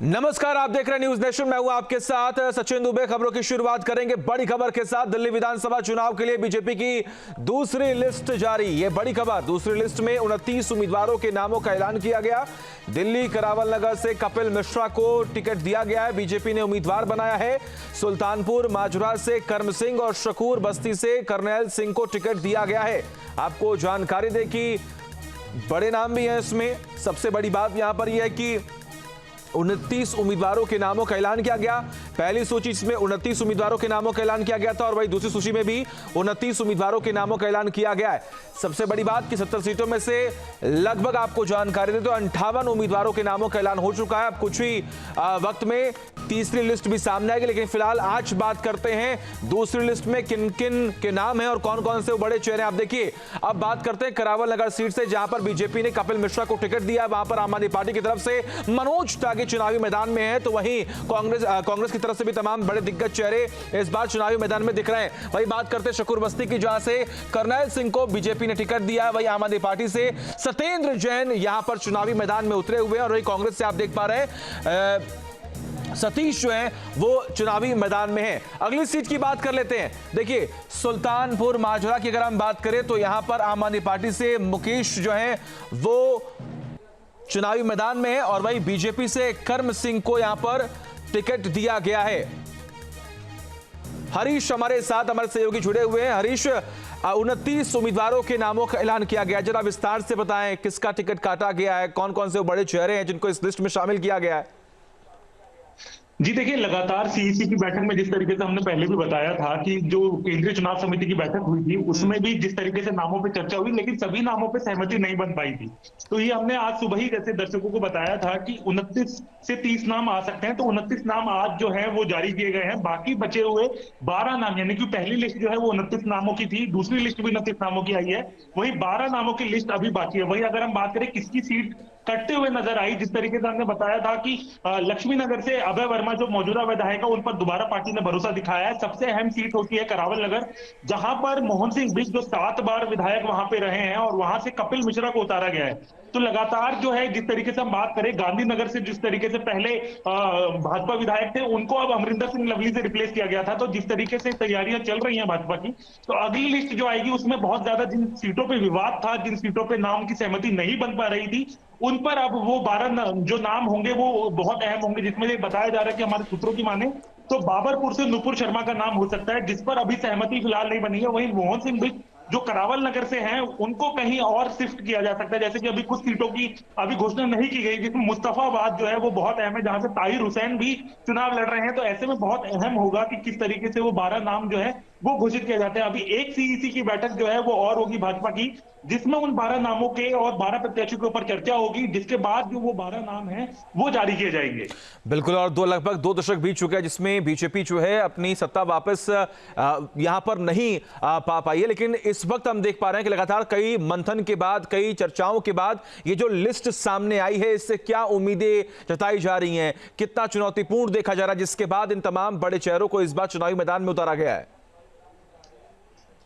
नमस्कार, आप देख रहे हैं न्यूज नेशन। मैं हूं आपके साथ सचिन दुबे। खबरों की शुरुआत करेंगे बड़ी खबर के साथ। दिल्ली विधानसभा चुनाव के लिए बीजेपी की दूसरी लिस्ट जारी। ये बड़ी खबर, दूसरी लिस्ट में 29 उम्मीदवारों के नामों का ऐलान किया गया। दिल्ली करावल नगर से कपिल मिश्रा को टिकट दिया गया है। बीजेपी ने उम्मीदवार बनाया है। सुल्तानपुर माजुरा से कर्म सिंह और शकूर बस्ती से करनैल सिंह को टिकट दिया गया है। आपको जानकारी दें कि बड़े नाम भी हैं इसमें। सबसे बड़ी बात यहां पर यह है कि 29 उम्मीदवारों के नामों का ऐलान किया गया। पहली सूची में 29 उम्मीदवारों के नामों का ऐलान किया गया था और वही दूसरी सूची में भी 29 उम्मीदवारों के नामों का ऐलान किया गया है। सबसे बड़ी बात कि 70 सीटों में से लगभग आपको जानकारी दे तो 58 उम्मीदवारों के नामों का ऐलान हो चुका है। अब कुछ ही वक्त में तीसरी लिस्ट भी सामने आएगी, लेकिन फिलहाल आज बात करते हैं दूसरी लिस्ट में किन किन के नाम हैं और कौन कौन से बड़े चेहरे। आप देखिए, अब बात करते हैं करावल नगर सीट से, जहां पर बीजेपी ने कपिल मिश्रा को टिकट दिया। वहां पर आम आदमी पार्टी की तरफ से मनोज टागी चुनावी मैदान में है, तो वहीं कांग्रेस की तरफ से भी तमाम बड़े दिग्गज चेहरे इस बार चुनावी मैदान में दिख रहे हैं। वही बात करते हैं शकूर बस्ती की, जहां से करनैल सिंह को बीजेपी ने टिकट दिया है। वही आम आदमी पार्टी से सत्येंद्र जैन यहां पर चुनावी मैदान में उतरे हुए हैं और वही कांग्रेस से आप देख पा रहे हैं सतीश जो है वो चुनावी मैदान में है। अगली सीट की बात कर लेते हैं। देखिए, सुल्तानपुर माजुरा की अगर हम बात करें तो यहां पर आम आदमी पार्टी से मुकेश जो है वो चुनावी मैदान में है और वही बीजेपी से कर्म सिंह को यहां पर टिकट दिया गया है। हरीश हमारे साथ, हमारे सहयोगी जुड़े हुए हैं। हरीश, 29 उम्मीदवारों के नामों का ऐलान किया गया, जरा विस्तार से बताएं किसका टिकट काटा गया है, कौन कौन से बड़े चेहरे हैं जिनको इस लिस्ट में शामिल किया गया है। जी देखिए, लगातार सीईसी की बैठक में जिस तरीके से हमने पहले भी बताया था कि जो केंद्रीय चुनाव समिति की बैठक हुई थी उसमें भी जिस तरीके से नामों पे चर्चा हुई, लेकिन सभी नामों पे सहमति नहीं बन पाई थी। तो ये हमने आज सुबह ही जैसे दर्शकों को बताया था कि 29 से 30 नाम आ सकते हैं, तो 29 नाम आज जो है वो जारी किए गए हैं। बाकी बचे हुए 12 नाम, यानी कि पहली लिस्ट जो है वो 29 नामों की थी, दूसरी लिस्ट भी 29 नामों की आई है, वही 12 नामों की लिस्ट अभी बाकी है। वही अगर हम बात करें किसकी सीट कटते हुए नजर आई, जिस तरीके से हमने बताया था कि लक्ष्मी नगर से अभय वर्मा जो मौजूदा विधायक है उन पर दोबारा पार्टी ने भरोसा दिखाया है। सबसे अहम सीट होती है करावल नगर, जहां पर मोहन सिंह बिष्ट जो 7 बार विधायक वहां पे रहे हैं और वहां से कपिल मिश्रा को उतारा गया है। तो लगातार जो है, जिस तरीके से हम बात करें गांधीनगर से जिस तरीके से पहले भाजपा विधायक थे उनको अब अमरिंदर सिंह लवली से रिप्लेस किया गया था, तो जिस तरीके से तैयारियां चल रही हैं भाजपा की, तो अगली लिस्ट जो आएगी उसमें बहुत ज्यादा जिन सीटों पे विवाद था, जिन सीटों पे नाम की सहमति नहीं बन पा रही थी, उन पर अब वो 12 जो नाम होंगे वो बहुत अहम होंगे, जिसमें ये बताया जा रहा है कि हमारे सूत्रों की माने तो बाबरपुर से नुपुर शर्मा का नाम हो सकता है, जिस पर अभी सहमति फिलहाल नहीं बनी है। वहीं मोहन सिंह बिष्ट जो करावल नगर से हैं उनको कहीं और शिफ्ट किया जा सकता है, जैसे कि अभी कुछ सीटों की अभी घोषणा नहीं की गई, जिसमें मुस्तफाबाद जो है वो बहुत अहम है, जहां से ताहिर हुसैन भी चुनाव लड़ रहे हैं। तो ऐसे में बहुत अहम होगा कि किस तरीके से वो 12 नाम जो है वो घोषित किए जाते हैं। अभी एक सीईसी की बैठक जो है वो और होगी भाजपा की, जिसमें उन 12 नामों के और 12 प्रत्याशियों के ऊपर चर्चा होगी, जिसके बाद जो वो 12 नाम हैं वो जारी किए जाएंगे। बिल्कुल, और लगभग 2 दशक बीत चुके हैं जिसमें बीजेपी जो है अपनी सत्ता वापस यहां पर नहीं पा पाई है, लेकिन इस वक्त हम देख पा रहे हैं कि लगातार कई मंथन के बाद, कई चर्चाओं के बाद ये जो लिस्ट सामने आई है, इससे क्या उम्मीदें जताई जा रही हैं, कितना चुनौतीपूर्ण देखा जा रहा है, जिसके बाद इन तमाम बड़े चेहरों को इस बार चुनावी मैदान में उतारा गया है।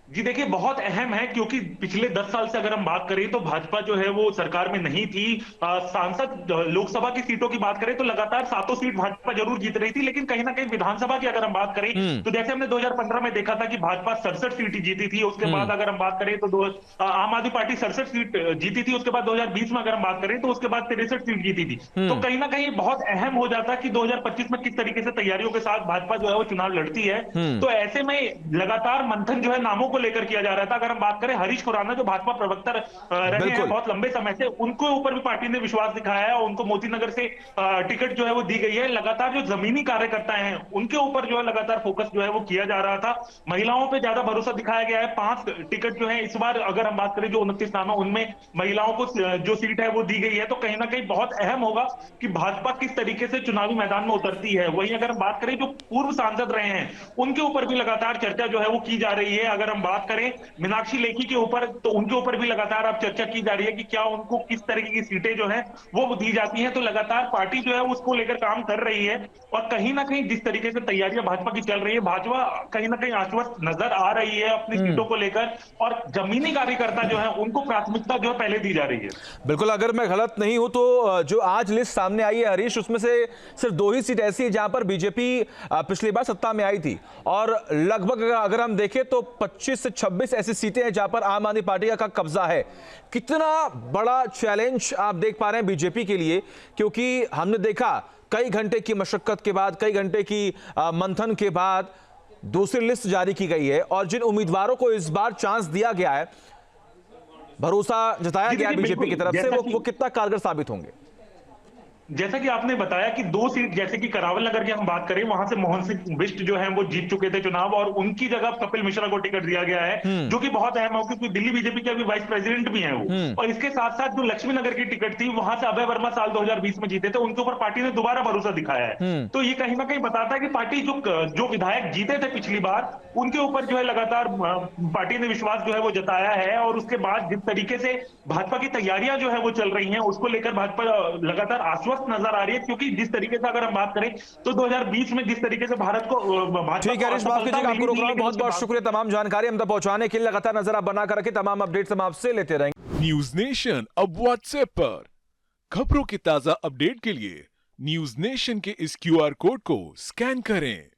जी देखिए, बहुत अहम है, क्योंकि पिछले 10 साल से अगर हम बात करें तो भाजपा जो है वो सरकार में नहीं थी। सांसद लोकसभा की सीटों की बात करें तो लगातार 7 सीट भाजपा जरूर जीत रही थी, लेकिन कहीं ना कहीं विधानसभा की अगर हम बात करें तो जैसे हमने 2015 में देखा था कि भाजपा 67 सीट जीती थी। उसके बाद अगर हम बात करें तो आम आदमी पार्टी 67 सीट जीती थी। उसके बाद 2020 में अगर हम बात करें तो उसके बाद 63 सीट जीती थी। तो कहीं ना कहीं बहुत अहम हो जाता कि 2025 में किस तरीके से तैयारियों के साथ भाजपा जो है वो चुनाव लड़ती है। तो ऐसे में लगातार मंथन जो है नामों को लेकर किया जा रहा था। अगर हम बात करें हरीश खुराना जो भाजपा प्रवक्ता रहे हैं बहुत लंबे समय से, उनके ऊपर भी पार्टी ने विश्वास दिखाया है और उनको मोती नगर से टिकट जो है वो दी गई है। लगातार जो जमीनी कार्यकर्ता हैं उनके ऊपर जो है लगातार फोकस जो है वो किया जा रहा था। महिलाओं पे ज्यादा भरोसा दिखाया गया है। 5 टिकट जो है इस बार अगर हम बात करें जो 29 नाम है उनमें महिलाओं को जो सीट है वो दी गई है। तो कहीं ना कहीं बहुत अहम होगा कि भाजपा किस तरीके से चुनावी मैदान में उतरती है। वहीं अगर हम बात करें जो पूर्व सांसद रहे हैं उनके ऊपर भी लगातार चर्चा जो है वो की जा रही है। अगर हम बात करें मीनाक्षी लेखी के ऊपर, तो उनके ऊपर भी लगातार अब चर्चा की जा रही है कि क्या उनको किस तरीके की सीटें जो है वो दी जाती हैं। तो लगातार पार्टी जो है उसको लेकर काम कर रही है, और कहीं ना कहीं जिस तरीके से तैयारियां भाजपा की चल रही है, भाजपा कहीं ना कहीं आश्वस्त नजर आ रही है अपनी सीटों को लेकर, और जमीनी कार्यकर्ता जो है उनको प्राथमिकता जो है पहले दी जा रही है। बिल्कुल, अगर मैं गलत नहीं हूं तो जो आज लिस्ट सामने आई है हरीश, उसमें से सिर्फ 2 ही सीट ऐसी है जहां पर बीजेपी पिछली बार सत्ता में आई थी, और लगभग अगर हम देखें तो 25 से 26 ऐसी सीटें हैं जहां पर आम आदमी पार्टी का कब्जा है। कितना बड़ा चैलेंज आप देख पा रहे हैं बीजेपी के लिए, क्योंकि हमने देखा कई घंटे की मशक्कत के बाद, कई घंटे की मंथन के बाद दूसरी लिस्ट जारी की गई है, और जिन उम्मीदवारों को इस बार चांस दिया गया है, भरोसा जताया गया बीजेपी की तरफ से, वो कितना कारगर साबित होंगे? जैसा कि आपने बताया कि 2 सीट, जैसे कि करावल नगर की हम बात करें, वहां से मोहन सिंह बिष्ट जो है वो जीत चुके थे चुनाव, और उनकी जगह कपिल मिश्रा को टिकट दिया गया है, जो कि बहुत अहम है क्योंकि दिल्ली बीजेपी के अभी वाइस प्रेसिडेंट भी हैं वो। और इसके साथ साथ जो लक्ष्मी नगर की टिकट थी, वहां से अभय वर्मा साल 2020 में जीते थे, उनके ऊपर पार्टी ने दोबारा भरोसा दिखाया है। तो ये कहीं ना कहीं बताता है कि पार्टी जो विधायक जीते थे पिछली बार, उनके ऊपर जो है लगातार पार्टी ने विश्वास जो है वो जताया है। और उसके बाद जिस तरीके से भाजपा की तैयारियां जो है वो चल रही हैं, उसको लेकर भाजपा लगातार आश्वस्त नजर आ रही है, क्योंकि जिस तरीके से अगर हम बात करें तो 2020 में जिस तरीके से भारत को ठीक है हरीश, माफ कीजिएगा, आपको रोक रहा हूं। बहुत बहुत शुक्रिया तमाम जानकारी हम तक पहुंचाने के लिए। लगातार नजर आप बनाकर रखें, तमाम अपडेट्स हम आपसे लेते रहेंगे। न्यूज नेशन अब व्हाट्सएप पर खबरों के ताजा अपडेट के लिए न्यूज नेशन के इस QR कोड को स्कैन करें।